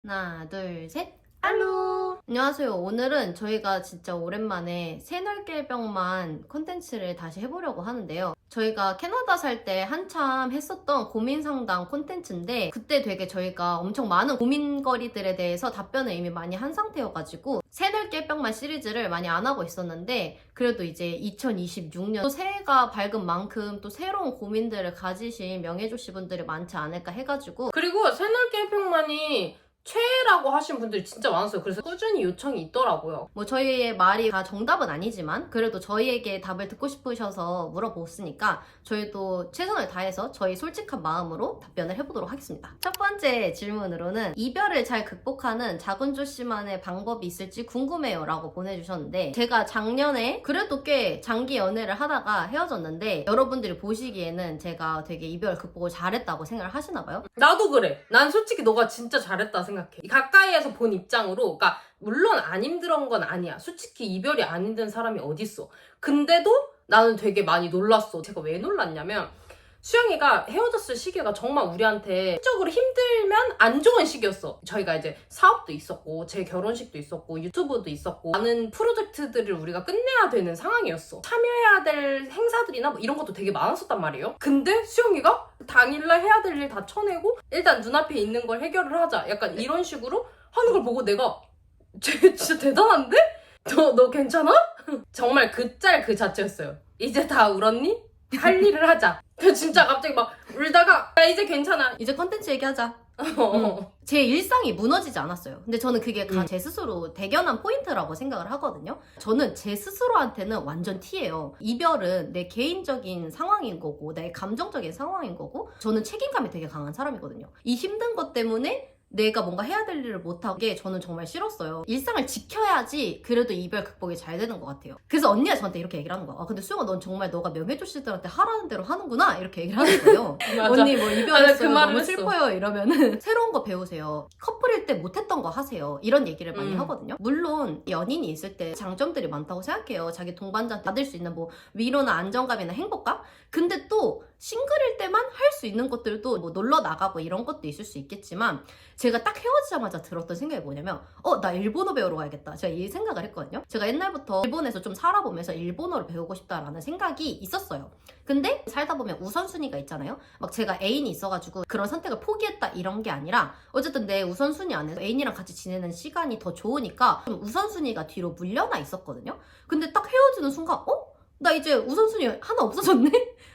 하나, 둘, 셋. 알로! 안녕하세요. 오늘은 저희가 진짜 오랜만에 새날개병만 콘텐츠를 다시 해보려고 하는데요. 저희가 캐나다 살 때 한참 했었던 고민 상담 콘텐츠인데 그때 되게 저희가 엄청 많은 고민거리들에 대해서 답변을 이미 많이 한 상태여가지고 새날개병만 시리즈를 많이 안 하고 있었는데 그래도 이제 2026년 또 새해가 밝은 만큼 또 새로운 고민들을 가지신 명예조씨 분들이 많지 않을까 해가지고 그리고 새날개병만이 최애라고 하신 분들이 진짜 많았어요. 그래서 꾸준히 요청이 있더라고요. 뭐 저희의 말이 다 정답은 아니지만 그래도 저희에게 답을 듣고 싶으셔서 물어보았으니까 저희도 최선을 다해서 저희 솔직한 마음으로 답변을 해보도록 하겠습니다. 첫 번째 질문으로는 이별을 잘 극복하는 자군조 씨만의 방법이 있을지 궁금해요 라고 보내주셨는데 제가 작년에 그래도 꽤 장기 연애를 하다가 헤어졌는데 여러분들이 보시기에는 제가 되게 이별 극복을 잘했다고 생각을 하시나봐요. 나도 그래. 난 솔직히 너가 진짜 잘했다 생각해. 가까이에서 본 입장으로, 그러니까 물론 안 힘들은 건 아니야. 솔직히 이별이 안 힘든 사람이 어딨어. 근데도 나는 되게 많이 놀랐어. 제가 왜 놀랐냐면 수영이가 헤어졌을 시기가 정말 우리한테 심적으로 힘들면 안 좋은 시기였어. 저희가 이제 사업도 있었고 제 결혼식도 있었고 유튜브도 있었고 많은 프로젝트들을 우리가 끝내야 되는 상황이었어. 참여해야 될 행사들이나 뭐 이런 것도 되게 많았었단 말이에요. 근데 수영이가 당일날 해야 될 일 다 쳐내고 일단 눈앞에 있는 걸 해결을 하자. 약간 이런 식으로 하는 걸 보고 내가 쟤 진짜 대단한데? 너 괜찮아? 정말 그 짤 그 자체였어요. 이제 다 울었니? 할 일을 하자. 진짜 갑자기 막 울다가 야 이제 괜찮아. 이제 컨텐츠 얘기하자. 제 일상이 무너지지 않았어요. 근데 저는 그게 제 스스로 대견한 포인트라고 생각을 하거든요. 저는 제 스스로한테는 완전 T예요. 이별은 내 개인적인 상황인 거고 내 감정적인 상황인 거고 저는 책임감이 되게 강한 사람이거든요. 이 힘든 것 때문에 내가 뭔가 해야 될 일을 못하는 게 저는 정말 싫었어요. 일상을 지켜야지 그래도 이별 극복이 잘 되는 것 같아요. 그래서 언니가 저한테 이렇게 얘기를 하는 거야. 근데 수영아 넌 정말 너가 명예조씨들한테 하라는 대로 하는구나 이렇게 얘기를 하는 거예요. 언니 뭐 이별했어요 너무 슬퍼요 이러면은 새로운 거 배우세요. 커플일 때 못했던 거 하세요. 이런 얘기를 많이 하거든요. 물론 연인이 있을 때 장점들이 많다고 생각해요. 자기 동반자한테 받을 수 있는 뭐 위로나 안정감이나 행복감? 근데 또 싱글일 때만 할 수 있는 것들도 뭐 놀러 나가고 이런 것도 있을 수 있겠지만 제가 딱 헤어지자마자 들었던 생각이 뭐냐면 나 일본어 배우러 가야겠다. 제가 이 생각을 했거든요. 제가 옛날부터 일본에서 좀 살아보면서 일본어를 배우고 싶다라는 생각이 있었어요. 근데 살다 보면 우선순위가 있잖아요. 막 제가 애인이 있어가지고 그런 선택을 포기했다 이런 게 아니라 어쨌든 내 우선순위 안에서 애인이랑 같이 지내는 시간이 더 좋으니까 좀 우선순위가 뒤로 물려나 있었거든요. 근데 딱 헤어지는 순간 나 이제 우선순위 하나 없어졌네?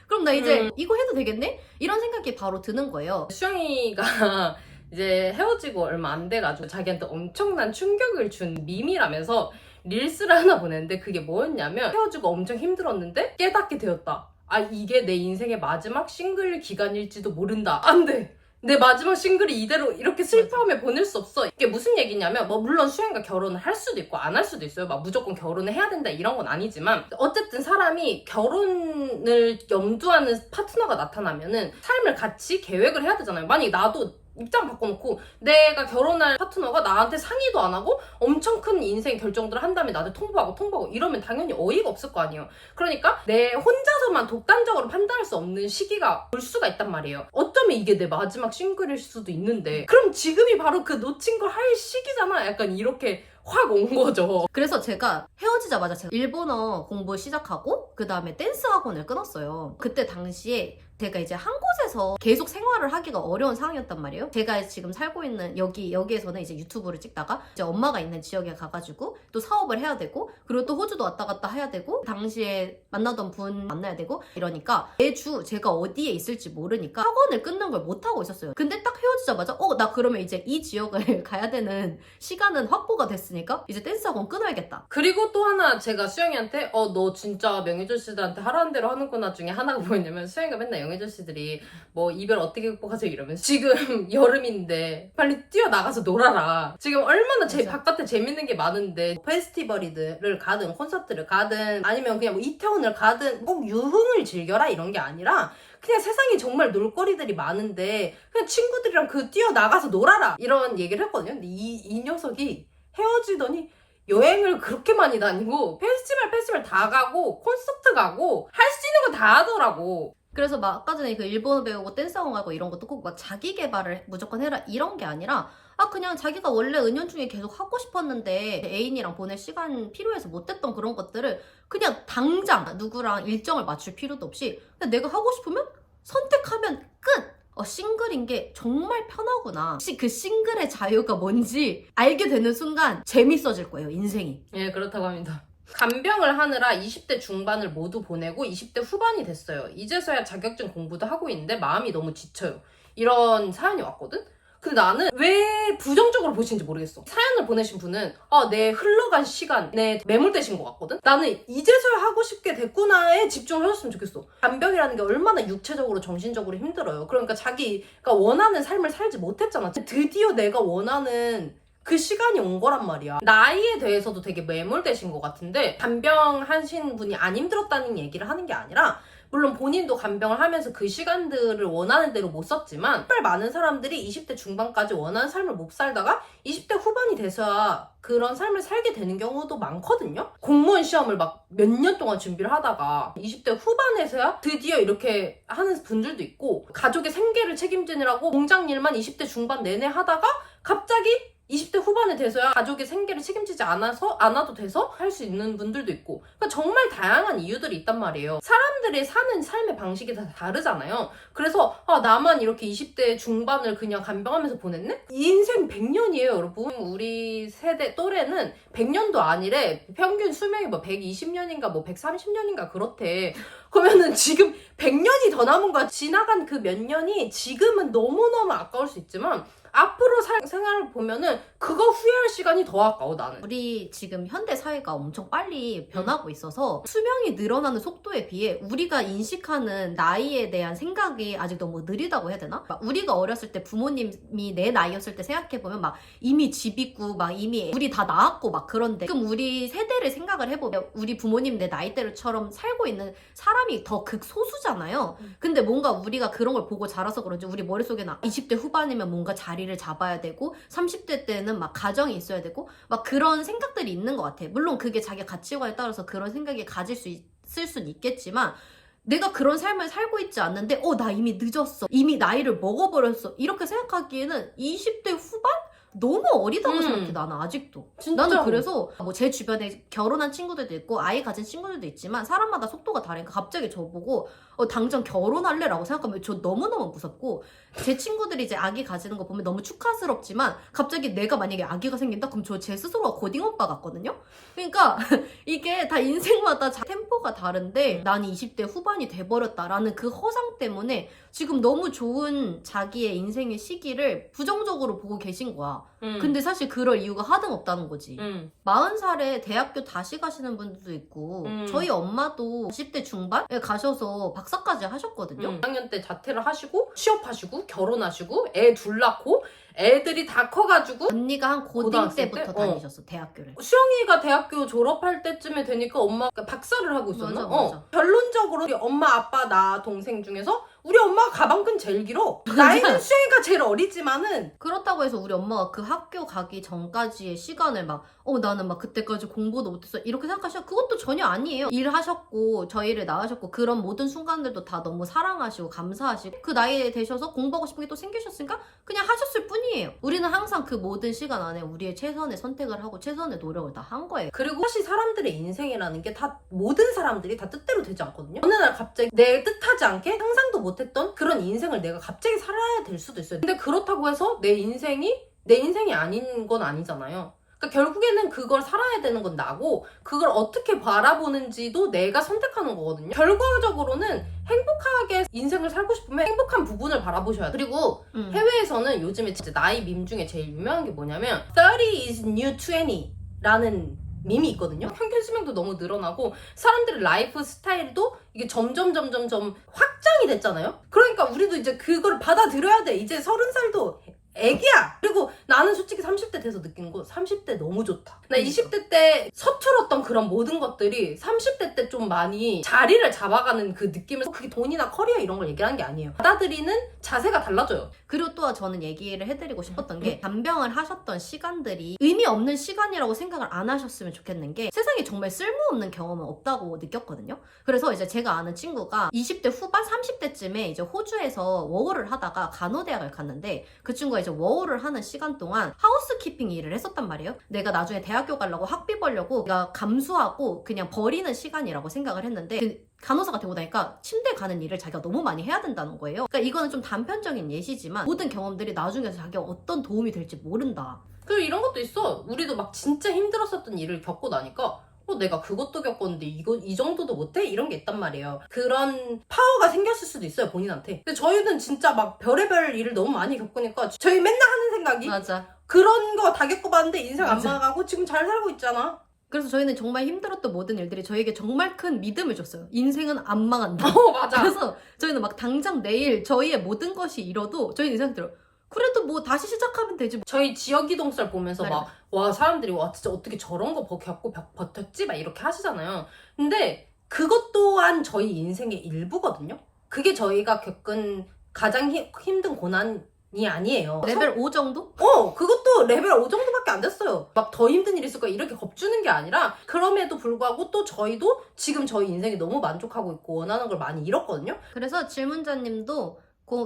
그럼 나 이제 이거 해도 되겠네? 이런 생각이 바로 드는 거예요. 수영이가 이제 헤어지고 얼마 안 돼가지고 자기한테 엄청난 충격을 준 밈이라면서 릴스를 하나 보냈는데 그게 뭐였냐면 헤어지고 엄청 힘들었는데 깨닫게 되었다. 아 이게 내 인생의 마지막 싱글 기간일지도 모른다. 안 돼. 내 마지막 싱글이 이대로 이렇게 슬퍼하며 보낼 수 없어. 이게 무슨 얘기냐면 뭐 물론 수영이가 결혼을 할 수도 있고 안 할 수도 있어요. 막 무조건 결혼을 해야 된다 이런 건 아니지만 어쨌든 사람이 결혼을 염두하는 파트너가 나타나면은 삶을 같이 계획을 해야 되잖아요. 만약에 나도 입장 바꿔놓고 내가 결혼할 파트너가 나한테 상의도 안 하고 엄청 큰 인생 결정들을 한 다음에 나한테 통보하고 이러면 당연히 어이가 없을 거 아니에요. 그러니까 내 혼자서만 독단적으로 판단할 수 없는 시기가 올 수가 있단 말이에요. 어쩌면 이게 내 마지막 싱글일 수도 있는데 그럼 지금이 바로 그 놓친 걸 할 시기잖아. 약간 이렇게 확 온 거죠. 그래서 제가 헤어지자마자 제가 일본어 공부 시작하고 그 다음에 댄스 학원을 끊었어요. 그때 당시에 제가 이제 한 곳에서 계속 생활을 하기가 어려운 상황이었단 말이에요. 제가 지금 살고 있는 여기에서는 이제 유튜브를 찍다가 이제 엄마가 있는 지역에 가가지고 또 사업을 해야 되고 그리고 또 호주도 왔다 갔다 해야 되고 당시에 만나던 분 만나야 되고 이러니까 매주 제가 어디에 있을지 모르니까 학원을 끊는 걸 못하고 있었어요. 근데 딱 헤어지자마자 나 그러면 이제 이 지역을 가야 되는 시간은 확보가 됐으니까 이제 댄스 학원 끊어야겠다. 그리고 또 하나 제가 수영이한테 너 진짜 명예조씨들한테 하라는 대로 하는구나 중에 하나가 뭐였냐면 수영이가 맨날 명예조씨들이 뭐 이별 어떻게 극복하세요 이러면 지금 여름인데 빨리 뛰어나가서 놀아라. 지금 얼마나 바깥에 재밌는 게 많은데 페스티벌들을 가든 콘서트를 가든 아니면 그냥 뭐 이태원을 가든 꼭 유흥을 즐겨라 이런 게 아니라 그냥 세상에 정말 놀거리들이 많은데 그냥 친구들이랑 뛰어나가서 놀아라 이런 얘기를 했거든요. 근데 이 녀석이 헤어지더니 여행을 그렇게 많이 다니고 페스티벌 다 가고 콘서트 가고 할 수 있는 거 다 하더라고. 그래서 막 아까 전에 그 일본어 배우고 댄스 학원 가고 이런 것도 꼭 막 자기 개발을 무조건 해라 이런 게 아니라 그냥 자기가 원래 은연중에 계속 하고 싶었는데 애인이랑 보낼 시간 필요해서 못했던 그런 것들을 그냥 당장 누구랑 일정을 맞출 필요도 없이 그냥 내가 하고 싶으면 선택하면 끝! 싱글인 게 정말 편하구나. 혹시 그 싱글의 자유가 뭔지 알게 되는 순간 재밌어질 거예요, 인생이. 예, 그렇다고 합니다. 간병을 하느라 20대 중반을 모두 보내고 20대 후반이 됐어요. 이제서야 자격증 공부도 하고 있는데 마음이 너무 지쳐요. 이런 사연이 왔거든? 근데 나는 왜 부정적으로 보시는지 모르겠어. 사연을 보내신 분은 내 흘러간 시간에 매몰되신 것 같거든? 나는 이제서야 하고 싶게 됐구나에 집중을 하셨으면 좋겠어. 간병이라는 게 얼마나 육체적으로 정신적으로 힘들어요. 그러니까 자기가 원하는 삶을 살지 못했잖아. 드디어 내가 원하는 그 시간이 온 거란 말이야. 나이에 대해서도 되게 매몰되신 것 같은데 간병하신 분이 안 힘들었다는 얘기를 하는 게 아니라 물론 본인도 간병을 하면서 그 시간들을 원하는 대로 못 썼지만 정말 많은 사람들이 20대 중반까지 원하는 삶을 못 살다가 20대 후반이 돼서야 그런 삶을 살게 되는 경우도 많거든요. 공무원 시험을 막 몇 년 동안 준비를 하다가 20대 후반에서야 드디어 이렇게 하는 분들도 있고 가족의 생계를 책임지느라고 공장 일만 20대 중반 내내 하다가 갑자기 20대 후반에 돼서야 가족의 생계를 책임지지 않아도 돼서 할 수 있는 분들도 있고 그러니까 정말 다양한 이유들이 있단 말이에요. 사람들이 사는 삶의 방식이 다 다르잖아요. 그래서 나만 이렇게 20대 중반을 그냥 간병하면서 보냈네? 인생 100년이에요 여러분. 우리 세대 또래는 100년도 아니래. 평균 수명이 뭐 120년인가 뭐 130년인가 그렇대. 그러면은 지금 100년이 더 남은 거야. 지나간 그 몇 년이 지금은 너무너무 아까울 수 있지만 앞으로 생활을 보면은 그거 후회할 시간이 더 아까워 나는. 우리 지금 현대 사회가 엄청 빨리 변하고 있어서 수명이 늘어나는 속도에 비해 우리가 인식하는 나이에 대한 생각이 아직 너무 느리다고 해야 되나? 막 우리가 어렸을 때 부모님이 내 나이였을 때 생각해보면 막 이미 집 있고 막 이미 우리 다 낳았고 막 그런데 지금 우리 세대를 생각을 해보면 우리 부모님 내 나이대로처럼 살고 있는 사람이 더 극소수잖아요. 근데 뭔가 우리가 그런 걸 보고 자라서 그런지 우리 머릿속에는 20대 후반이면 뭔가 자리를 잡아야 되고 30대 때는 막 가정이 있어야 되고 막 그런 생각들이 있는 것 같아. 물론 그게 자기 가치관에 따라서 그런 생각이 가질 수 있을 수는 있겠지만 내가 그런 삶을 살고 있지 않는데 나 이미 늦었어. 이미 나이를 먹어버렸어. 이렇게 생각하기에는 20대 후반? 너무 어리다고 생각해 나는 아직도. 진짜로. 나는 그래서 뭐 제 주변에 결혼한 친구들도 있고 아이 가진 친구들도 있지만 사람마다 속도가 다르니까 갑자기 저보고 당장 결혼할래? 라고 생각하면 저 너무너무 무섭고 제 친구들이 이제 아기 가지는 거 보면 너무 축하스럽지만 갑자기 내가 만약에 아기가 생긴다? 그럼 저 제 스스로가 고딩 오빠 같거든요? 그러니까 이게 다 인생마다 템포가 다른데 나는 20대 후반이 돼버렸다라는 그 허상 때문에 지금 너무 좋은 자기의 인생의 시기를 부정적으로 보고 계신 거야. 근데 사실 그럴 이유가 하등 없다는 거지. 40살에 대학교 다시 가시는 분들도 있고 저희 엄마도 10대 중반에 가셔서 박사까지 하셨거든요. 2학년 때 자퇴를 하시고 취업하시고 결혼하시고 애 둘 낳고 애들이 다 커가지고 언니가 한 고딩 고등학생 때부터 때? 다니셨어 대학교를. 수영이가 대학교 졸업할 때쯤에 되니까 엄마가 박사를 하고 있었나? 맞아. 결론적으로 우리 엄마, 아빠, 나 동생 중에서 우리 엄마가 가방끈 제일 길어. 나이는 수영이가 제일 어리지만은 그렇다고 해서 우리 엄마가 그 학교 가기 전까지의 시간을 막 나는 막 그때까지 공부도 못했어 이렇게 생각하시면 그것도 전혀 아니에요. 일하셨고 저희를 낳으셨고 그런 모든 순간들도 다 너무 사랑하시고 감사하시고 그 나이에 되셔서 공부하고 싶은 게 또 생기셨으니까 그냥 하셨을 뿐이에요. 우리는 항상 그 모든 시간 안에 우리의 최선의 선택을 하고 최선의 노력을 다 한 거예요. 그리고 사실 사람들의 인생이라는 게 다 모든 사람들이 다 뜻대로 되지 않거든요. 어느 날 갑자기 내 뜻하지 않게 상상도 못했던 그런 인생을 내가 갑자기 살아야 될 수도 있어요. 근데 그렇다고 해서 내 인생이 아닌 건 아니잖아요. 그러니까 결국에는 그걸 살아야 되는 건 나고 그걸 어떻게 바라보는지도 내가 선택하는 거거든요. 결과적으로는 행복하게 인생을 살고 싶으면 행복한 부분을 바라보셔야 돼요. 그리고 해외에서는 요즘에 진짜 나이 밈 중에 제일 유명한 게 뭐냐면 30 is new 20 라는 밈이 있거든요. 평균 수명도 너무 늘어나고 사람들의 라이프 스타일도 이게 점점 확장이 됐잖아요. 그러니까 우리도 이제 그걸 받아들여야 돼. 이제 30살도 애기야. 그리고 나는 솔직히 30대 30대 돼서 느낀 거 30대 너무 좋다. 나 20대 때 서툴었던 그런 모든 것들이 30대 때 좀 많이 자리를 잡아가는 그 느낌을, 그게 돈이나 커리어 이런 걸 얘기하는 게 아니에요. 받아들이는 자세가 달라져요. 그리고 또 저는 얘기를 해드리고 싶었던 게 간병을 하셨던 시간들이 의미 없는 시간이라고 생각을 안 하셨으면 좋겠는 게 세상에 정말 쓸모없는 경험은 없다고 느꼈거든요. 그래서 이제 제가 아는 친구가 20대 후반 30대쯤에 이제 호주에서 워홀을 하다가 간호대학을 갔는데 그 친구가 이제 워홀을 하는 시간 동안 하우스키핑 일을 했었단 말이에요. 내가 나중에 대학교 가려고 학비 벌려고 내가 감수하고 그냥 버리는 시간이라고 생각을 했는데 그 간호사가 되고 나니까 침대 가는 일을 자기가 너무 많이 해야 된다는 거예요. 그러니까 이거는 좀 단편적인 예시지만 모든 경험들이 나중에 자기가 어떤 도움이 될지 모른다. 그리고 이런 것도 있어. 우리도 막 진짜 힘들었었던 일을 겪고 나니까 내가 그것도 겪었는데 이 정도도 못해? 이런 게 있단 말이에요. 그런 파워가 생겼을 수도 있어요, 본인한테. 근데 저희는 진짜 막 별의별 일을 너무 많이 겪으니까 저희 맨날 하는 생각이 맞아. 그런 거 다 겪어봤는데 인생 안 맞아. 망하고 지금 잘 살고 있잖아. 그래서 저희는 정말 힘들었던 모든 일들이 저에게 정말 큰 믿음을 줬어요. 인생은 안 망한다. 맞아. 그래서 저희는 막 당장 내일 저희의 모든 것이 잃어도 저희는 이 생각 들어요. 그래도 뭐 다시 시작하면 되지. 저희 지역이동설 보면서 네. 막 와 사람들이 와 진짜 어떻게 저런 거 겪고 버텼지? 막 이렇게 하시잖아요. 근데 그것 또한 저희 인생의 일부거든요. 그게 저희가 겪은 가장 힘든 고난이 아니에요. 레벨 5 정도? 그것도 레벨 5 정도밖에 안 됐어요. 막 더 힘든 일이 있을 거야 이렇게 겁주는 게 아니라, 그럼에도 불구하고 또 저희도 지금 저희 인생이 너무 만족하고 있고 원하는 걸 많이 잃었거든요. 그래서 질문자님도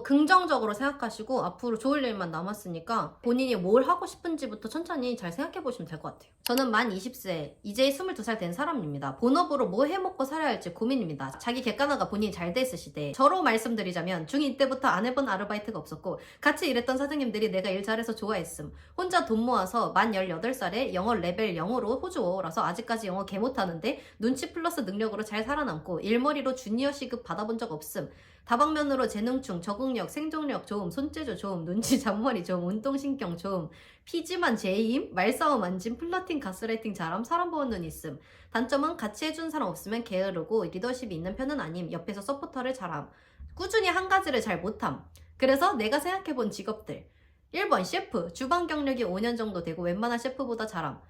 긍정적으로 생각하시고 앞으로 좋을 일만 남았으니까 본인이 뭘 하고 싶은지부터 천천히 잘 생각해 보시면 될 것 같아요. 저는 만 20세, 이제 22살 된 사람입니다. 본업으로 뭐 해먹고 살아야 할지 고민입니다. 자기 객관화가 본인이 잘 됐을 시대. 저로 말씀드리자면 중2 때부터 안 해본 아르바이트가 없었고 같이 일했던 사장님들이 내가 일 잘해서 좋아했음. 혼자 돈 모아서 만 18살에 영어 레벨 0으로 호주 워라서 아직까지 영어 개 못하는데 눈치 플러스 능력으로 잘 살아남고 일머리로 주니어 시급 받아본 적 없음. 다방면으로 재능충, 적응력, 생존력 좋음, 손재주 좋음, 눈치 잔머리 좋음, 운동신경 좋음, 피지만 제이임, 말싸움 안짐, 플러팅 가스라이팅 잘함, 사람 보는 눈 있음. 단점은 같이 해준 사람 없으면 게으르고 리더십이 있는 편은 아님, 옆에서 서포터를 잘함. 꾸준히 한 가지를 잘 못함. 그래서 내가 생각해본 직업들. 1번 셰프, 주방 경력이 5년 정도 되고 웬만한 셰프보다 잘함.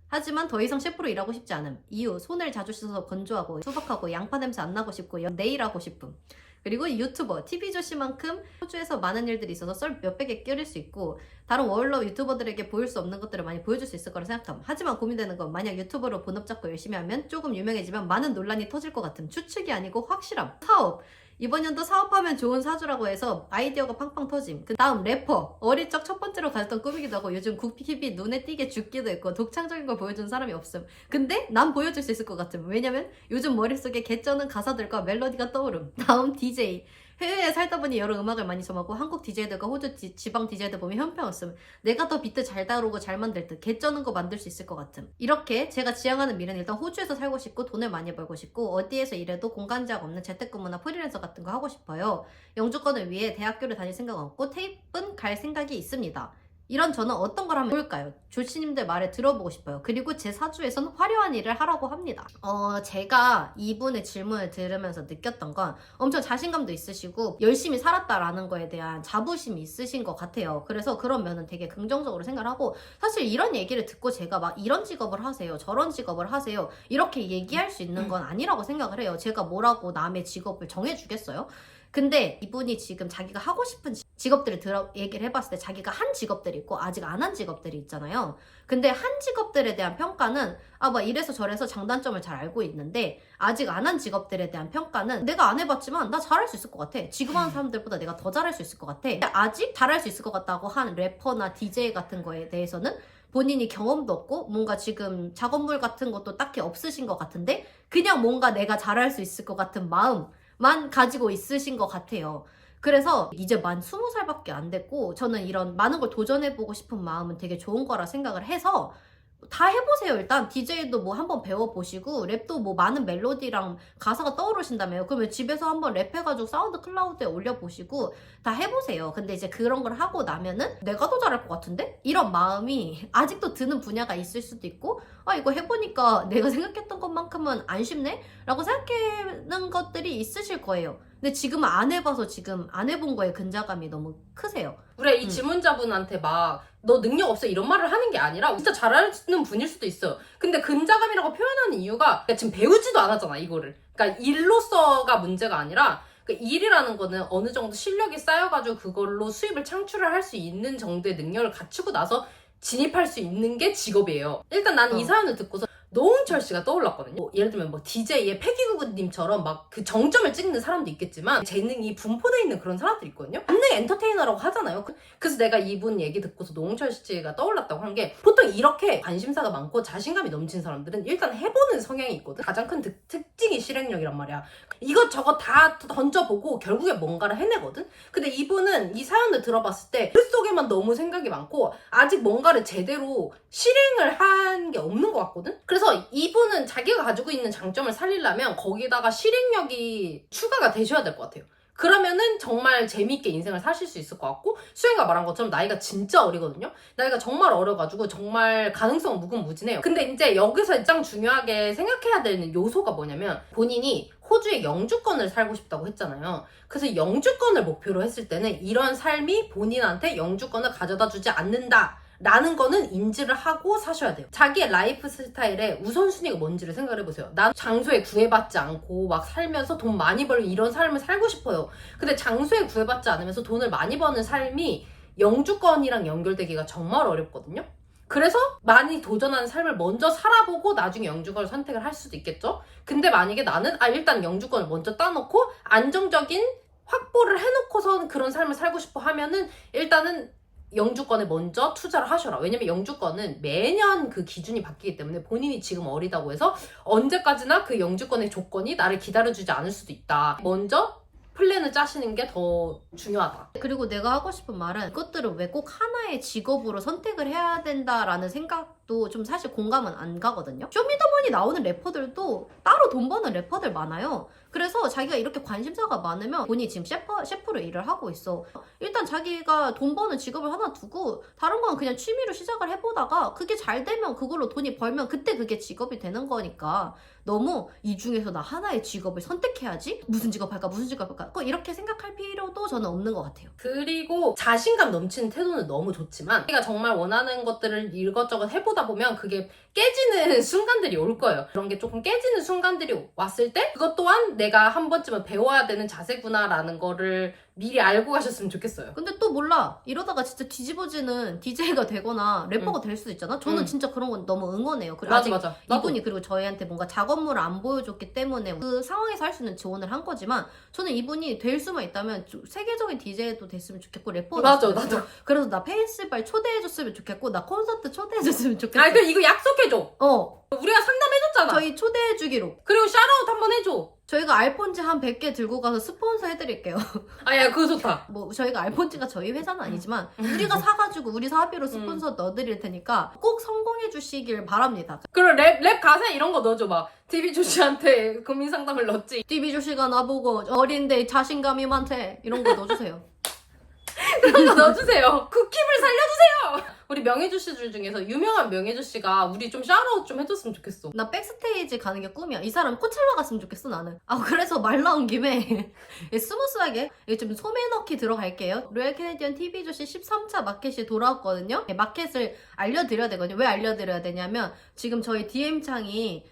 하지만 더 이상 셰프로 일하고 싶지 않음. 이유, 손을 자주 씻어서 건조하고 수박하고 양파 냄새 안 나고 싶고 네일하고 싶음. 그리고 유튜버, TV조씨만큼 호주에서 많은 일들이 있어서 썰 몇백 개 끼울 수 있고 다른 워홀러 유튜버들에게 보일 수 없는 것들을 많이 보여줄 수 있을 거라 생각함. 하지만 고민되는 건 만약 유튜버로 본업 잡고 열심히 하면 조금 유명해지면 많은 논란이 터질 것 같음. 추측이 아니고 확실함. 사업, 이번 연도 사업하면 좋은 사주라고 해서 아이디어가 팡팡 터짐. 그 다음 래퍼, 어릴 적 첫 번째로 가졌던 꿈이기도 하고 요즘 국힙이 눈에 띄게 죽기도 했고 독창적인 걸 보여준 사람이 없음. 근데 난 보여줄 수 있을 것 같음. 왜냐면 요즘 머릿속에 개쩌는 가사들과 멜로디가 떠오름. 다음 DJ, 해외에 살다 보니 여러 음악을 많이 접하고 한국 DJ들과 호주 지방 DJ들 보면 형편없음. 내가 더 비트 잘 다루고 잘 만들 듯 개쩌는 거 만들 수 있을 것 같음. 이렇게 제가 지향하는 미래는 일단 호주에서 살고 싶고 돈을 많이 벌고 싶고 어디에서 일해도 공간 제약 없는 재택근무나 프리랜서 같은 거 하고 싶어요. 영주권을 위해 대학교를 다닐 생각 없고 테이프는 갈 생각이 있습니다. 이런 저는 어떤 걸 하면 좋을까요? 조씨님들 말을 들어보고 싶어요. 그리고 제 사주에서는 화려한 일을 하라고 합니다. 제가 이분의 질문을 들으면서 느꼈던 건 엄청 자신감도 있으시고 열심히 살았다라는 거에 대한 자부심이 있으신 것 같아요. 그래서 그런 면은 되게 긍정적으로 생각을 하고, 사실 이런 얘기를 듣고 제가 막 이런 직업을 하세요, 저런 직업을 하세요 이렇게 얘기할 수 있는 건 아니라고 생각을 해요. 제가 뭐라고 남의 직업을 정해주겠어요? 근데 이분이 지금 자기가 하고 싶은 직업들을 얘기를 해봤을 때 자기가 한 직업들이 있고 아직 안 한 직업들이 있잖아요. 근데 한 직업들에 대한 평가는 막 이래서 저래서 장단점을 잘 알고 있는데 아직 안 한 직업들에 대한 평가는 내가 안 해봤지만 나 잘할 수 있을 것 같아. 지금 하는 사람들보다 내가 더 잘할 수 있을 것 같아. 근데 아직 잘할 수 있을 것 같다고 한 래퍼나 DJ 같은 거에 대해서는 본인이 경험도 없고 뭔가 지금 작업물 같은 것도 딱히 없으신 것 같은데 그냥 뭔가 내가 잘할 수 있을 것 같은 마음만 가지고 있으신 것 같아요. 그래서 이제 만 20살밖에 안 됐고 저는 이런 많은 걸 도전해보고 싶은 마음은 되게 좋은 거라 생각을 해서 다 해보세요. 일단 DJ도 뭐 한번 배워보시고 랩도 뭐 많은 멜로디랑 가사가 떠오르신다며요. 그러면 집에서 한번 랩해가지고 사운드 클라우드에 올려보시고 다 해보세요. 근데 이제 그런 걸 하고 나면은 내가 더 잘할 것 같은데? 이런 마음이 아직도 드는 분야가 있을 수도 있고 이거 해보니까 내가 생각했던 것만큼은 안 쉽네? 라고 생각하는 것들이 있으실 거예요. 근데 지금은 안 해봐서 지금 안 해본 거에 근자감이 너무 크세요. 우리가 이 질문자분한테 막 너 능력 없어 이런 말을 하는 게 아니라 진짜 잘하는 분일 수도 있어요. 근데 근자감이라고 표현하는 이유가 그러니까 지금 배우지도 않았잖아 이거를. 그러니까 일로서가 문제가 아니라 그 일이라는 거는 어느 정도 실력이 쌓여가지고 그걸로 수입을 창출을 할 수 있는 정도의 능력을 갖추고 나서 진입할 수 있는 게 직업이에요. 일단 나는 이 사연을 듣고서 노홍철 씨가 떠올랐거든요. 뭐 예를 들면 뭐 DJ의 패기구구님처럼 막 그 정점을 찍는 사람도 있겠지만 재능이 분포되어 있는 그런 사람들이 있거든요. 만능 엔터테이너라고 하잖아요. 그래서 내가 이분 얘기 듣고서 노홍철 씨가 떠올랐다고 한 게 보통 이렇게 관심사가 많고 자신감이 넘치는 사람들은 일단 해보는 성향이 있거든. 가장 큰 특징이 실행력이란 말이야. 이것저것 다 던져보고 결국에 뭔가를 해내거든. 근데 이분은 이 사연을 들어봤을 때 머릿속에만 너무 생각이 많고 아직 뭔가를 제대로 실행을 한 게 없는 것 같거든. 그래서 이분은 자기가 가지고 있는 장점을 살리려면 거기다가 실행력이 추가가 되셔야 될 것 같아요. 그러면은 정말 재미있게 인생을 사실 수 있을 것 같고, 수영이가 말한 것처럼 나이가 진짜 어리거든요. 나이가 정말 어려가지고 정말 가능성은 무궁무진해요. 근데 이제 여기서 가장 중요하게 생각해야 되는 요소가 뭐냐면 본인이 호주의 영주권을 살고 싶다고 했잖아요. 그래서 영주권을 목표로 했을 때는 이런 삶이 본인한테 영주권을 가져다 주지 않는다 라는 거는 인지를 하고 사셔야 돼요. 자기의 라이프 스타일의 우선순위가 뭔지를 생각해보세요. 난 장소에 구애받지 않고 막 살면서 돈 많이 벌고 이런 삶을 살고 싶어요. 근데 장소에 구애받지 않으면서 돈을 많이 버는 삶이 영주권이랑 연결되기가 정말 어렵거든요. 그래서 많이 도전하는 삶을 먼저 살아보고 나중에 영주권을 선택을 할 수도 있겠죠. 근데 만약에 나는 일단 영주권을 먼저 따놓고 안정적인 확보를 해놓고선 그런 삶을 살고 싶어 하면은 일단은 영주권에 먼저 투자를 하셔라. 왜냐면 영주권은 매년 그 기준이 바뀌기 때문에 본인이 지금 어리다고 해서 언제까지나 그 영주권의 조건이 나를 기다려주지 않을 수도 있다. 먼저 플랜을 짜시는 게 더 중요하다. 그리고 내가 하고 싶은 말은 이것들을 왜 꼭 하나의 직업으로 선택을 해야 된다라는 생각도 좀 사실 공감은 안 가거든요. 쇼미더머니 나오는 래퍼들도 따로 돈 버는 래퍼들 많아요. 그래서 자기가 이렇게 관심사가 많으면 본인이 지금 셰프로 일을 하고 있어. 일단 자기가 돈 버는 직업을 하나 두고 다른 건 그냥 취미로 시작을 해보다가 그게 잘 되면 그걸로 돈이 벌면 그때 그게 직업이 되는 거니까 너무 이 중에서 나 하나의 직업을 선택해야지? 무슨 직업 할까? 무슨 직업 할까? 꼭 이렇게 생각할 필요도 저는 없는 것 같아요. 그리고 자신감 넘치는 태도는 너무 좋지만 내가 정말 원하는 것들을 이것저것 해보다 보면 그게 깨지는 순간들이 올 거예요. 그런 게 조금 깨지는 순간들이 왔을 때 그것 또한 내가 한 번쯤은 배워야 되는 자세구나라는 거를 미리 알고 가셨으면 좋겠어요. 근데 또 몰라. 이러다가 진짜 뒤집어지는 DJ가 되거나 래퍼가 될 수도 있잖아. 저는 진짜 그런 건 너무 응원해요. 그리고 아직 맞아. 이분이 그리고 저희한테 뭔가 작업물을 안 보여줬기 때문에 그 상황에서 할 수 있는 지원을 한 거지만 저는 이분이 될 수만 있다면 세계적인 DJ도 됐으면 좋겠고 래퍼도 맞아, 됐으면 좋겠고. 그래서 나 페스티벌 초대해줬으면 좋겠고 나 콘서트 초대해줬으면 좋겠어. 그럼 이거 약속해줘. 우리가 상담해줬잖아. 저희 초대해주기로. 그리고 샤라웃 한번 해줘. 저희가 알폰지 한 100개 들고 가서 스폰서 해드릴게요. 야, 그거 좋다. 뭐 저희가 알폰지가 저희 회사는 아니지만 우리가 사가지고 우리 사업비로 스폰서 넣어드릴 테니까 꼭 성공해 주시길 바랍니다. 그리고 랩 가사 이런 거 넣어줘. 막 TV 조씨한테 고민 상담을 넣었지. TV 조씨가 나보고 어린데 자신감이 많대 이런 거 넣어주세요. 그런 거 넣어주세요. 쿠키를 살려주세요. 우리 명예조씨들 중에서 유명한 명예조씨가 우리 좀 샤라웃 좀 해줬으면 좋겠어. 나 백스테이지 가는 게 꿈이야. 이 사람 코첼라 갔으면 좋겠어 나는. 그래서 말 나온 김에 스무스하게 좀 소매 넣기 들어갈게요. 로얄 캐네디언 TV 조씨 13차 마켓이 돌아왔거든요. 마켓을 알려드려야 되거든요. 왜 알려드려야 되냐면 지금 저희 DM창이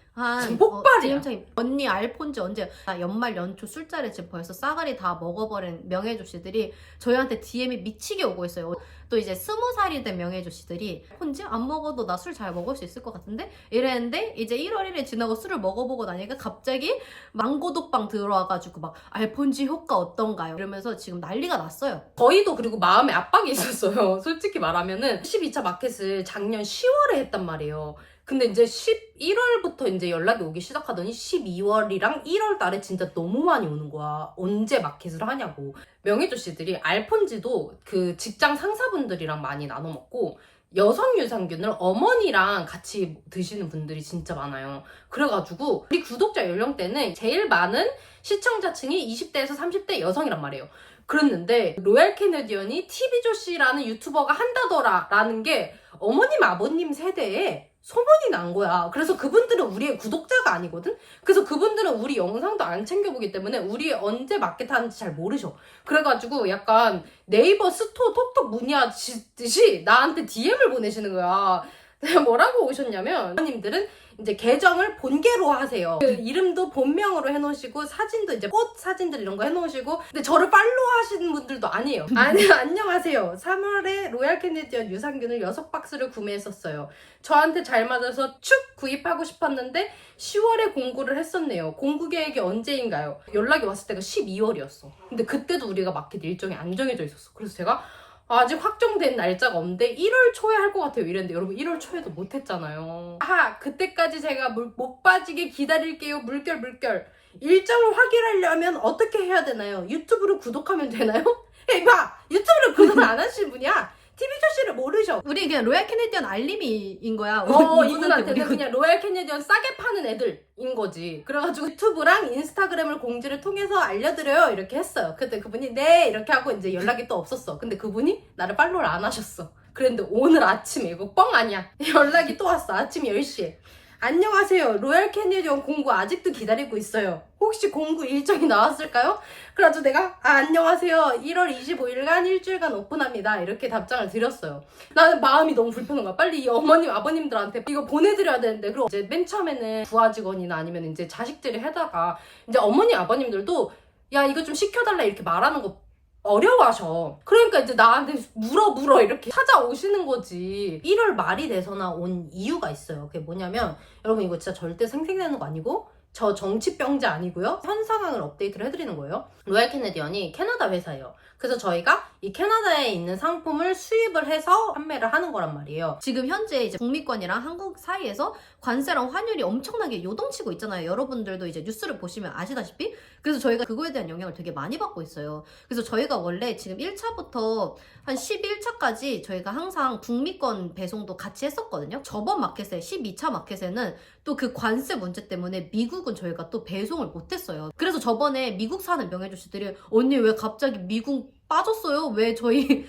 지금 폭발이야. DM창이 언니 알폰지 언제 나 연말 연초 술자리 지금 벌써 싸가리 다 먹어버린 명예조씨들이 저희한테 DM이 미치게 오고 있어요. 또 이제 20살이 된 명예조씨들이 폰지 안 먹어도 나 술 잘 먹을 수 있을 것 같은데 이랬는데 이제 1월 1일 지나고 술을 먹어보고 나니까 갑자기 망고독방 들어와가지고 막 알폰지 효과 어떤가요? 이러면서 지금 난리가 났어요. 저희도 그리고 마음에 압박이 있었어요. 솔직히 말하면은 12차 마켓을 작년 10월에 했단 말이에요. 근데 이제 11월부터 이제 연락이 오기 시작하더니 12월이랑 1월 달에 진짜 너무 많이 오는 거야. 언제 마켓을 하냐고. 명예조씨들이 알폰지도 그 직장 상사분들이랑 많이 나눠 먹고 여성 유산균을 어머니랑 같이 드시는 분들이 진짜 많아요. 그래가지고 우리 구독자 연령대는 제일 많은 시청자층이 20대에서 30대 여성이란 말이에요. 그랬는데 로얄 캐네디언이 TV조씨라는 유튜버가 한다더라 라는 게 어머님 아버님 세대에 소문이 난 거야. 그래서 그분들은 우리의 구독자가 아니거든? 그래서 그분들은 우리 영상도 안 챙겨보기 때문에 우리 언제 마켓 하는지 잘 모르셔. 그래가지고 약간 네이버 스토어 톡톡 문의하듯이 나한테 DM을 보내시는 거야. 내가 뭐라고 오셨냐면, 어머님들은 이제 계정을 본계로 하세요. 그 이름도 본명으로 해놓으시고 사진도 이제 꽃 사진들 이런 거 해놓으시고, 근데 저를 팔로우 하시는 분들도 아니에요. 아니, 안녕하세요. 3월에 로얄 캐네디언 유산균을 6박스를 구매했었어요. 저한테 잘 맞아서 축 구입하고 싶었는데 10월에 공구를 했었네요. 공구 계획이 언제인가요? 연락이 왔을 때가 12월이었어. 근데 그때도 우리가 마켓 일정이 안 정해져 있었어. 그래서 제가 아직 확정된 날짜가 없는데 1월 초에 할 것 같아요 이랬는데, 여러분 1월 초에도 못했잖아요. 그때까지 제가 못 빠지게 기다릴게요. 물결. 일정을 확인하려면 어떻게 해야 되나요? 유튜브를 구독하면 되나요? 에이 봐! 유튜브를 구독 안 하신 분이야. TV조씨를 모르셔. 우리 그냥 로얄 캐네디언 알림이인 거야. 이분한테는 그냥 로얄 캐네디언 싸게 파는 애들인 거지. 그래가지고 유튜브랑 인스타그램을 공지를 통해서 알려드려요 이렇게 했어요. 그때 그분이 네 이렇게 하고 이제 연락이 또 없었어. 근데 그분이 나를 팔로우를 안 하셨어. 그랬는데 오늘 아침에, 이거 뻥 아니야, 연락이 또 왔어. 아침 10시에 안녕하세요. 로얄 캐네디언 공구 아직도 기다리고 있어요. 혹시 공구 일정이 나왔을까요? 그래가지고 내가 안녕하세요. 1월 25일간 일주일간 오픈합니다. 이렇게 답장을 드렸어요. 나는 마음이 너무 불편한 거야. 빨리 이 어머님 아버님들한테 이거 보내드려야 되는데. 그리고 이제 맨 처음에는 부하 직원이나 아니면 이제 자식들이 하다가 이제 어머니 아버님들도 야 이거 좀 시켜달라 이렇게 말하는 거 어려워하셔. 그러니까 이제 나한테 물어 이렇게 찾아오시는 거지. 1월 말이 돼서나 온 이유가 있어요. 그게 뭐냐면, 여러분 이거 진짜 절대 생색내는 거 아니고 저 정치병자 아니고요. 현 상황을 업데이트를 해드리는 거예요. 로얄 캐네디언이 캐나다 회사예요. 그래서 저희가 이 캐나다에 있는 상품을 수입을 해서 판매를 하는 거란 말이에요. 지금 현재 이제 북미권이랑 한국 사이에서 관세랑 환율이 엄청나게 요동치고 있잖아요. 여러분들도 이제 뉴스를 보시면 아시다시피. 그래서 저희가 그거에 대한 영향을 되게 많이 받고 있어요. 그래서 저희가 원래 지금 1차부터 한 11차까지 저희가 항상 북미권 배송도 같이 했었거든요. 저번 마켓에 12차 마켓에는 또 그 관세 문제 때문에 미국은 저희가 또 배송을 못했어요. 그래서 저번에 미국 사는 명예조씨들이 언니 왜 갑자기 미국 빠졌어요? 왜 저희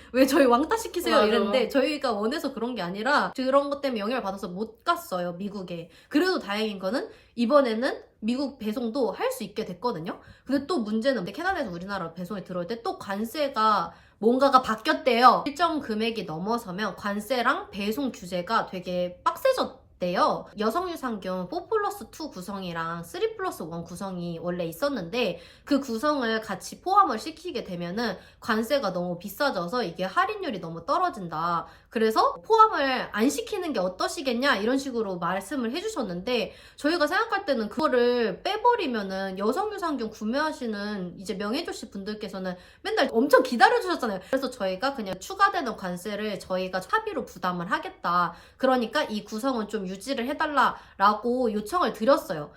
왕따 시키세요? 맞아. 이랬는데 저희가 원해서 그런 게 아니라 그런 것 때문에 영향을 받아서 못 갔어요, 미국에. 그래도 다행인 거는 이번에는 미국 배송도 할 수 있게 됐거든요. 근데 또 문제는 캐나다에서 우리나라 배송이 들어올 때 또 관세가 뭔가가 바뀌었대요. 일정 금액이 넘어서면 관세랑 배송 규제가 되게 빡세졌대요. 여성유산균 4+2 구성이랑 3+1 구성이 원래 있었는데 그 구성을 같이 포함을 시키게 되면은 관세가 너무 비싸져서 이게 할인율이 너무 떨어진다. 그래서 포함을 안 시키는 게 어떠시겠냐 이런 식으로 말씀을 해주셨는데, 저희가 생각할 때는 그거를 빼버리면은 여성유산균 구매하시는 이제 명예조씨 분들께서는 맨날 엄청 기다려주셨잖아요. 그래서 저희가 그냥 추가되는 관세를 저희가 합의로 부담을 하겠다. 그러니까 이 구성은 좀 유지를 해달라라고 요청을 드렸어요.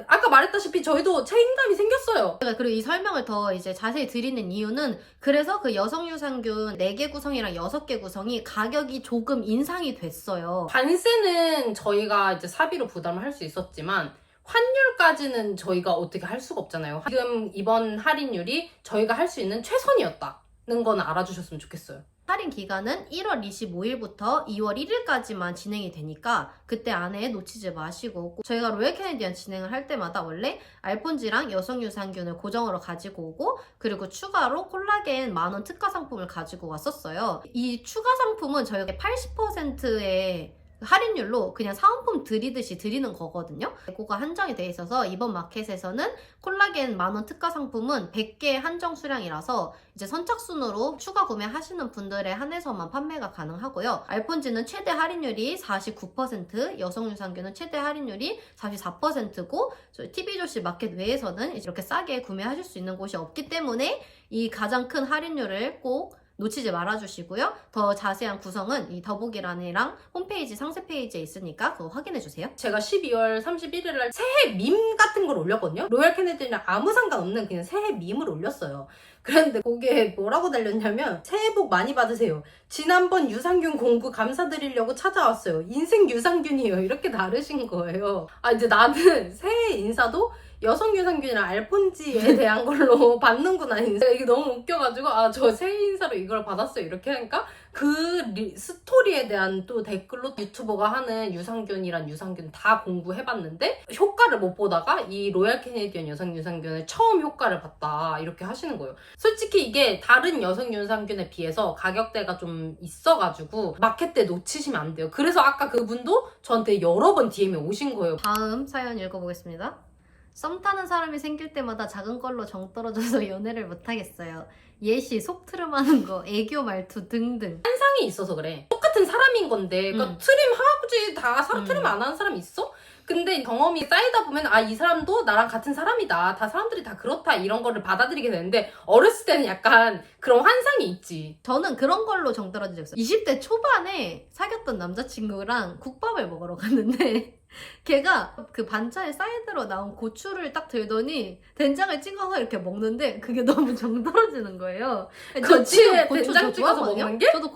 아까 말했다시피 저희도 책임감이 생겼어요. 그리고 이 설명을 더 이제 자세히 드리는 이유는, 그래서 그 여성유산균 4개 구성이랑 6개 구성이 가격이 조금 인상이 됐어요. 관세는 저희가 이제 사비로 부담을 할 수 있었지만 환율까지는 저희가 어떻게 할 수가 없잖아요. 지금 이번 할인율이 저희가 할 수 있는 최선이었다는 건 알아주셨으면 좋겠어요. 할인 기간은 1월 25일부터 2월 1일까지만 진행이 되니까 그때 안에 놓치지 마시고, 저희가 로얄 캐네디언 진행을 할 때마다 원래 알폰지랑 여성유산균을 고정으로 가지고 오고, 그리고 추가로 콜라겐 10,000원 특가 상품을 가지고 왔었어요. 이 추가 상품은 저희가 80%의 할인율로 그냥 사은품 드리듯이 드리는 거거든요. 그거가 한정이 돼 있어서 이번 마켓에서는 콜라겐 10,000원 특가 상품은 100개 한정 수량이라서 이제 선착순으로 추가 구매하시는 분들에 한해서만 판매가 가능하고요. 알폰지는 최대 할인율이 49%, 여성유산균은 최대 할인율이 44%고 TV조씨 마켓 외에서는 이렇게 싸게 구매하실 수 있는 곳이 없기 때문에 이 가장 큰 할인율을 꼭 놓치지 말아주시고요. 더 자세한 구성은 이 더보기란이랑 홈페이지 상세 페이지에 있으니까 그거 확인해주세요. 제가 12월 31일 날 새해 밈 같은 걸 올렸거든요. 로얄 캐네디언이랑 아무 상관없는 그냥 새해 밈을 올렸어요. 그런데 거기에 뭐라고 달렸냐면, 새해 복 많이 받으세요. 지난번 유산균 공구 감사드리려고 찾아왔어요. 인생 유산균이에요. 이렇게 다르신 거예요. 이제 나는 새해 인사도 여성 유산균이랑 알폰지에 대한 걸로 받는구나. 이게 너무 웃겨가지고 아 저 새해 인사로 이걸 받았어요 이렇게 하니까 그 스토리에 대한 또 댓글로 유튜버가 하는 유산균이란 유산균 다 공부해봤는데 효과를 못 보다가 이 로얄 캐네디언 여성 유산균을 처음 효과를 봤다 이렇게 하시는 거예요. 솔직히 이게 다른 여성 유산균에 비해서 가격대가 좀 있어가지고 마켓 때 놓치시면 안 돼요. 그래서 아까 그분도 저한테 여러 번 DM이 오신 거예요. 다음 사연 읽어보겠습니다. 썸 타는 사람이 생길 때마다 작은 걸로 정 떨어져서 연애를 못하겠어요. 예시, 속트름하는 거, 애교 말투 등등. 상이 있어서 그래. 똑같은 사람인 건데 그러니까 트림 하지 다 트림 안 하는 사람 있어? 근데 경험이 쌓이다 보면 아 이 사람도 나랑 같은 사람이다. 다 사람들이 다 그렇다 이런 거를 받아들이게 되는데 어렸을 때는 약간 그런 환상이 있지. 저는 그런 걸로 정 떨어진 적 있어요. 20대 초반에 사귀었던 남자친구랑 국밥을 먹으러 갔는데 걔가 그 반찬에 사이드로 나온 고추를 딱 들더니 된장을 찍어서 이렇게 먹는데 그게 너무 정 떨어지는 거예요. 고추에 고추 된장 저 찍어서 좋아하거든요? 먹는 게? 저도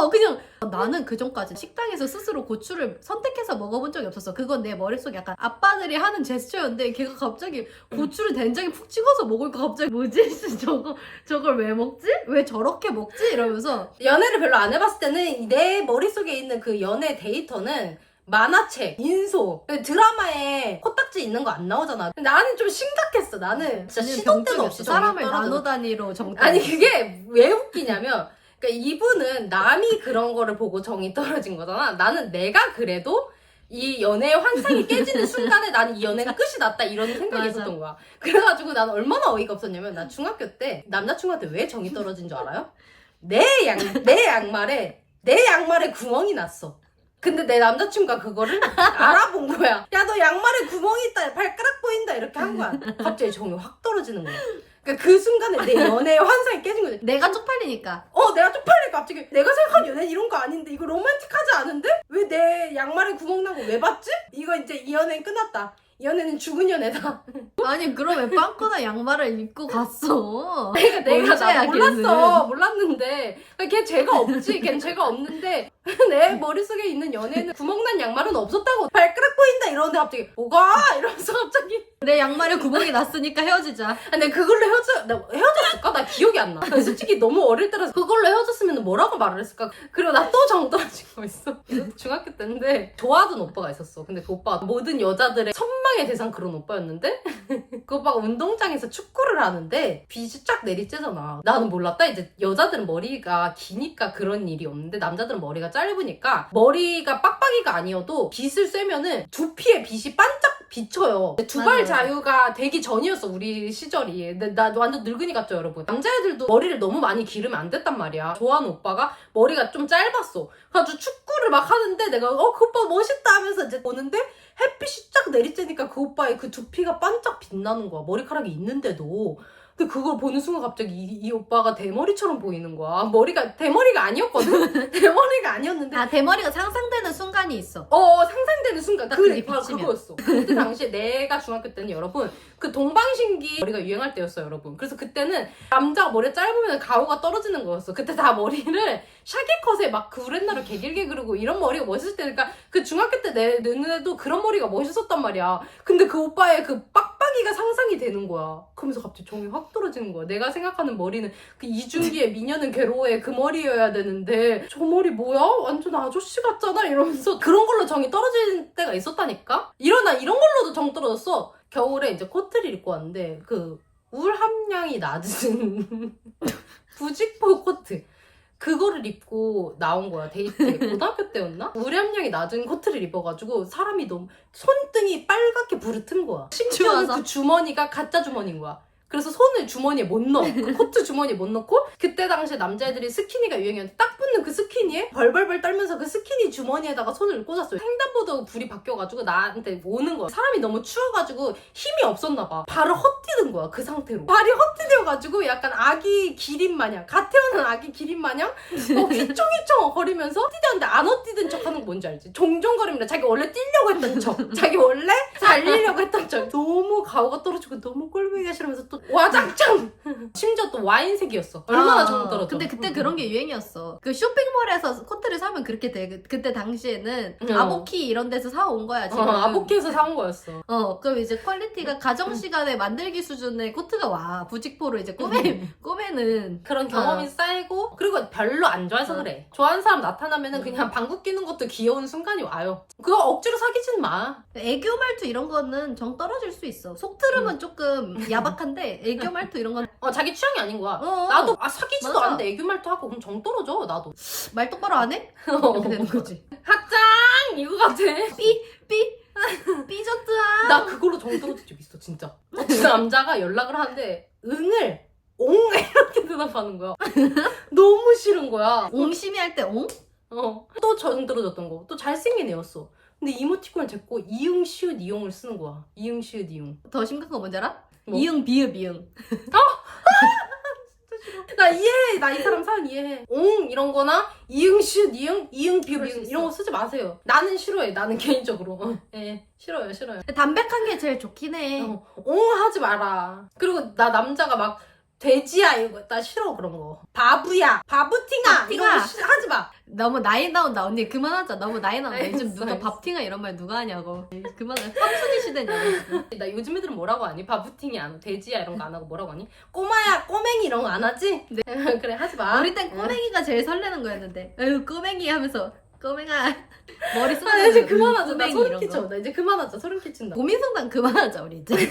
그냥 나는 그 전까지 식당에서 스스로 고추를 선택해서 먹어본 적이 없었어. 그건 내 머릿속에 약간 아빠들이 하는 제스처였는데 걔가 갑자기 고추를 된장에 푹 찍어서 먹으니까 갑자기 뭐지? 저걸 왜 먹지? 왜 저렇게 먹지? 이러면서 연애를 별로 안 해봤을 때는 내 머릿속에 있는 그 연애 데이터는 만화책, 민소, 드라마에 코딱지 있는 거 안 나오잖아. 근데 나는 좀 심각했어. 나는 진짜 시도 때도 없이 사람을 정이 떨어져. 나노 단위로 정 아니 그게 왜 웃기냐면 그러니까 이분은 남이 그런 거를 보고 정이 떨어진 거잖아. 나는 내가 그래도 이 연애의 환상이 깨지는 순간에 나는 이 연애가 끝이 났다 이런 생각이 맞아. 있었던 거야. 그래가지고 나는 얼마나 어이가 없었냐면 나 중학교 때 남자친구한테 왜 정이 떨어진 줄 알아요? 내 양말에 구멍이 났어. 근데 내 남자친구가 그거를 알아본 거야. 야, 너 양말에 구멍이 있다. 발가락 보인다. 이렇게 한 거야. 갑자기 정이 확 떨어지는 거야. 그러니까 그 순간에 내 연애의 환상이 깨진 거지. 내가 쪽팔리니까. 내가 쪽팔리니까 갑자기 내가 생각한 연애는 이런 거 아닌데 이거 로맨틱하지 않은데? 왜 내 양말에 구멍 나고 왜 봤지? 이거 이제 이 연애는 끝났다. 이 연애는 죽은 연애다. 아니 그럼 왜 빵꾸나 양말을 입고 갔어? 내가 나 언제야, 몰랐는데 걔 죄가 없지. 걔는 죄가 없는데 내 머릿속에 있는 연애는 구멍난 양말은 없었다고. 발가락 보인다 이러는데 갑자기 뭐가? 이러면서 갑자기 내 양말에 구멍이 났으니까 헤어지자. 근데 그걸로 헤어졌을까? 나 기억이 안 나. 솔직히 너무 어릴 때라서 그걸로 헤어졌으면 뭐라고 말을 했을까? 그리고 나 또 정 떨어진 거 있어. 이것도 중학교 때인데 좋아하던 오빠가 있었어. 근데 그 오빠가 모든 여자들의 선망의 대상 그런 오빠였는데 그 오빠가 운동장에서 축구를 하는데 빛이 쫙 내리쬐잖아. 나는 몰랐다. 이제 여자들은 머리가 기니까 그런 일이 없는데 남자들은 머리가 짧으니까 머리가 빡빡이가 아니어도 빛을 쐬면은 두피에 빛이 반짝 비쳐요. 두발 맞아요. 자유가 되기 전이었어 우리 시절이. 근데 나 완전 늙은이 같죠 여러분. 남자애들도 머리를 너무 많이 기르면 안 됐단 말이야. 좋아하는 오빠가 머리가 좀 짧았어. 그래가지고 축구를 막 하는데 내가 그 오빠 멋있다 하면서 이제 보는데 햇빛이 쫙 내리쬐니까 그 오빠의 그 두피가 반짝 빛나는 거야. 머리카락이 있는데도. 근데 그걸 보는 순간 갑자기 이 오빠가 대머리처럼 보이는 거야. 머리가 대머리가 아니었거든? 대머리가 아니었는데 아 대머리가 상상되는 순간이 있어. 상상되는 순간 딱 그게 그게 바로 비치면. 그거였어. 그때 당시에 내가 중학교 때는 여러분 그 동방신기 머리가 유행할 때였어요 여러분. 그래서 그때는 남자가 머리가 짧으면 가오가 떨어지는 거였어. 그때 다 머리를 샤기컷에 막 구렛나루 개길게 그르고 이런 머리가 멋있을 때니까 그 중학교 때 내 눈에도 그런 머리가 멋있었단 말이야. 근데 그 오빠의 그 빡빡이가 상상이 되는 거야. 그러면서 갑자기 정이 확 떨어지는 거야. 내가 생각하는 머리는 그 이준기의 미녀는 괴로워의 그 머리여야 되는데 저 머리 뭐야? 완전 아저씨 같잖아 이러면서 그런 걸로 정이 떨어질 때가 있었다니까? 이런 걸로도 정 떨어졌어. 겨울에 이제 코트를 입고 왔는데 그 울 함량이 낮은 부직포 코트 그거를 입고 나온 거야 데이트에. 고등학교 때였나? 울 함량이 낮은 코트를 입어가지고 사람이 너무 손등이 빨갛게 부르튼 거야. 심지어 추워서? 그 주머니가 가짜 주머니인 거야. 그래서 손을 주머니에 못 넣어. 그 코트 주머니에 못 넣고 그때 당시에 남자애들이 스키니가 유행이었는데 딱 붙는 그 스키니에 벌벌벌 떨면서 그 스키니 주머니에다가 손을 꽂았어요. 횡단보도 불이 바뀌어가지고 나한테 오는 거야. 사람이 너무 추워가지고 힘이 없었나 봐. 발을 헛디딘 거야 그 상태로. 발이 헛디뎌가지고 약간 아기 기린 마냥 갓 태어난 아기 기린 마냥 휘청휘청 거리면서 헛디뎠는데 안 헛디딘 척 하는 거 뭔지 알지? 종종거립니다. 자기 원래 뛰려고 했던 척. 자기 원래 달리려고 했던 척. 너무 가오가 떨어지고 너무 꼴보기가 싫으면서 또 와장창! 심지어 또 와인색이었어. 얼마나 정 떨어져. 근데 그때 그런 게 유행이었어. 그 쇼핑몰에서 코트를 사면 그렇게 돼. 그때 당시에는 어. 아보키 이런 데서 사온 거야 지금. 아보키에서 사온 거였어. 그럼 이제 퀄리티가 가정시간에 만들기 수준의 코트가 와. 부직포로 이제 꼬매는. 그런 경험이 쌓이고 그리고 별로 안 좋아해서 그래. 좋아하는 사람 나타나면은 그냥 방구 끼는 것도 귀여운 순간이 와요. 그거 억지로 사귀진 마. 애교 말투 이런 거는 정 떨어질 수 있어. 속 들으면 조금 야박한데 애교 말투 이런 건 자기 취향이 아닌 거야. 어. 나도 사귀지도 맞아. 않는데 애교 말투 하고 그럼 정 떨어져 나도. 말 똑바로 안 해? 이렇게 되는 거지. 학장 이거 같아. 삐졌다. 나 그걸로 정 떨어진 적 있어 진짜. 그 남자가 연락을 하는데 응을 옹 이렇게 대답하는 거야. 너무 싫은 거야. 옹심이 할 때 옹? 또 정 떨어졌던 거. 또 잘생긴 애였어. 근데 이모티콘을 제고 이응 시읒 이용을 쓰는 거야. 이응 시읒 이용. 더 심각한 거 뭔지 알아? 뭐? 이응 비읍 이응. 나 이해해. 나 이 사람 사연 이해해. 옹 이런 거나 이응 시읒 이응 이응 비읍 이응 이런 거 쓰지 마세요. 나는 싫어해. 나는 개인적으로. 싫어요. 담백한 게 제일 좋긴 해. 옹 하지 마라. 그리고 나 남자가 막 돼지야 이거 나 싫어 그런 거. 바부야 바부팅아 이런 거 하지 마. 너무 나이 나온다 언니. 그만하자. 너무 나이 나온다. 요즘 알겠어, 누가 알겠어. 밥팅아 이런 말 누가 하냐고. 그만해. samsun이 시대냐. 나 요즘 애들은 뭐라고 하니? 바부팅이 안 하고 돼지야 이런 거 안 하고 뭐라고 하니? 꼬마야 꼬맹이 이런 거 안 하지? 네. 그래 하지 마. 어릴 땐 꼬맹이가 제일 설레는 거였는데. 에휴 꼬맹이 하면서 꼬맹아 머리 쏘는 나 이제 그만하자. 나 꼬맹이 소름 이런 거. 끼쳐. 나 이제 그만하자. 소름 끼친다. 고민 상담 그만하자 우리 이제.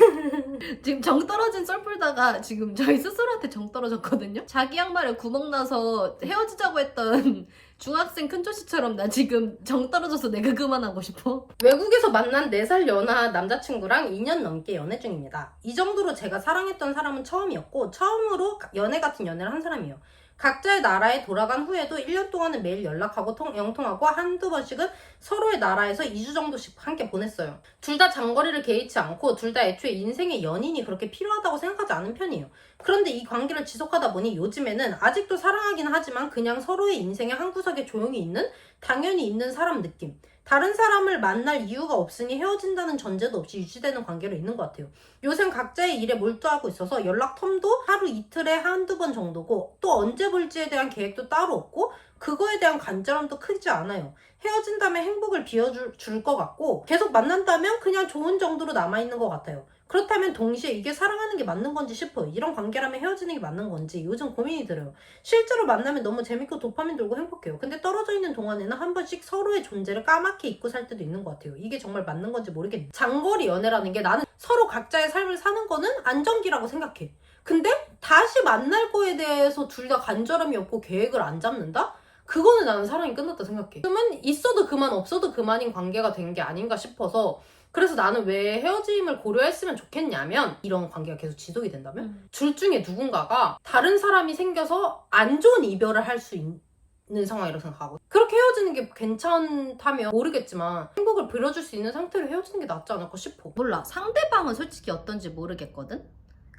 지금 정 떨어진 썰 풀다가 지금 저희 스스로한테 정 떨어졌거든요. 자기 양말에 구멍 나서 헤어지자고 했던 중학생 큰조씨처럼 나 지금 정 떨어져서 내가 그만하고 싶어. 외국에서 만난 4살 연하 남자친구랑 2년 넘게 연애 중입니다. 이 정도로 제가 사랑했던 사람은 처음이었고 처음으로 연애 같은 연애를 한 사람이에요. 각자의 나라에 돌아간 후에도 1년 동안은 매일 연락하고 영통하고 한두 번씩은 서로의 나라에서 2주 정도씩 함께 보냈어요. 둘 다 장거리를 개의치 않고 둘 다 애초에 인생의 연인이 그렇게 필요하다고 생각하지 않은 편이에요. 그런데 이 관계를 지속하다 보니 요즘에는 아직도 사랑하긴 하지만 그냥 서로의 인생의 한 구석에 조용히 있는 당연히 있는 사람 느낌. 다른 사람을 만날 이유가 없으니 헤어진다는 전제도 없이 유지되는 관계로 있는 것 같아요. 요즘 각자의 일에 몰두하고 있어서 연락 텀도 하루 이틀에 한두 번 정도고 또 언제 볼지에 대한 계획도 따로 없고 그거에 대한 간절함도 크지 않아요. 헤어진다면 행복을 비워줄 것 같고 계속 만난다면 그냥 좋은 정도로 남아있는 것 같아요. 그렇다면 동시에 이게 사랑하는 게 맞는 건지 싶어요. 이런 관계라면 헤어지는 게 맞는 건지 요즘 고민이 들어요. 실제로 만나면 너무 재밌고 도파민 돌고 행복해요. 근데 떨어져 있는 동안에는 한 번씩 서로의 존재를 까맣게 잊고 살 때도 있는 것 같아요. 이게 정말 맞는 건지 모르겠네요. 장거리 연애라는 게 나는 서로 각자의 삶을 사는 거는 안정기라고 생각해. 근데 다시 만날 거에 대해서 둘 다 간절함이 없고 계획을 안 잡는다? 그거는 나는 사랑이 끝났다 생각해. 그러면 있어도 그만 없어도 그만인 관계가 된 게 아닌가 싶어서 그래서 나는 왜 헤어짐을 고려했으면 좋겠냐면 이런 관계가 계속 지속이 된다면 둘 중에 누군가가 다른 사람이 생겨서 안 좋은 이별을 할 수 있는 상황이라고 생각하고 그렇게 헤어지는 게 괜찮다면 모르겠지만 행복을 빌어줄 수 있는 상태로 헤어지는 게 낫지 않을까 싶어. 몰라. 상대방은 솔직히 어떤지 모르겠거든?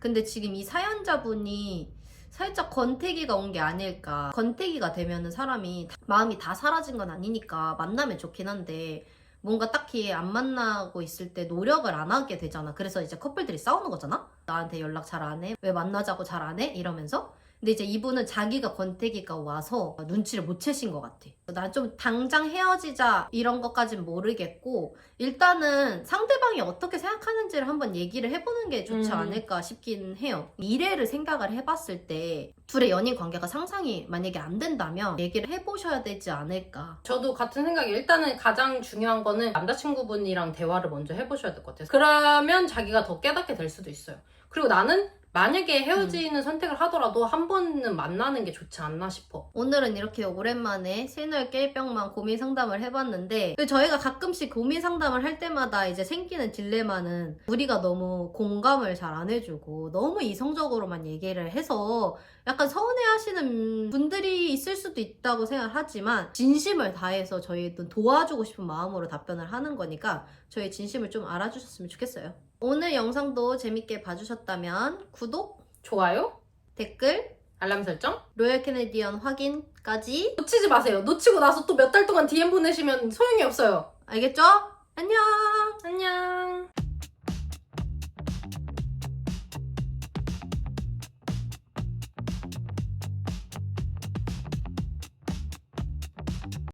근데 지금 이 사연자분이 살짝 권태기가 온 게 아닐까. 권태기가 되면은 사람이 마음이 다 사라진 건 아니니까 만나면 좋긴 한데 뭔가 딱히 안 만나고 있을 때 노력을 안 하게 되잖아. 그래서 이제 커플들이 싸우는 거잖아? 나한테 연락 잘 안 해? 왜 만나자고 잘 안 해? 이러면서. 근데 이제 이분은 자기가 권태기가 와서 눈치를 못 채신 것 같아. 난 좀 당장 헤어지자 이런 것까진 모르겠고 일단은 상대방이 어떻게 생각하는지를 한번 얘기를 해보는 게 좋지 않을까 싶긴 해요. 미래를 생각을 해봤을 때 둘의 연인 관계가 상상이 만약에 안 된다면 얘기를 해보셔야 되지 않을까. 저도 같은 생각이에요. 일단은 가장 중요한 거는 남자친구분이랑 대화를 먼저 해보셔야 될 것 같아요. 그러면 자기가 더 깨닫게 될 수도 있어요. 그리고 나는 만약에 헤어지는 선택을 하더라도 한 번은 만나는 게 좋지 않나 싶어. 오늘은 이렇게 오랜만에 실물 깰병만 고민 상담을 해봤는데 저희가 가끔씩 고민 상담을 할 때마다 이제 생기는 딜레마는 우리가 너무 공감을 잘 안 해주고 너무 이성적으로만 얘기를 해서 약간 서운해하시는 분들이 있을 수도 있다고 생각하지만 진심을 다해서 저희는 도와주고 싶은 마음으로 답변을 하는 거니까 저희 진심을 좀 알아주셨으면 좋겠어요. 오늘 영상도 재밌게 봐주셨다면 구독, 좋아요, 댓글, 알람 설정, 로열 캐네디언 확인까지 놓치지 마세요. 놓치고 나서 또 몇 달 동안 DM 보내시면 소용이 없어요. 알겠죠? 안녕! 안녕.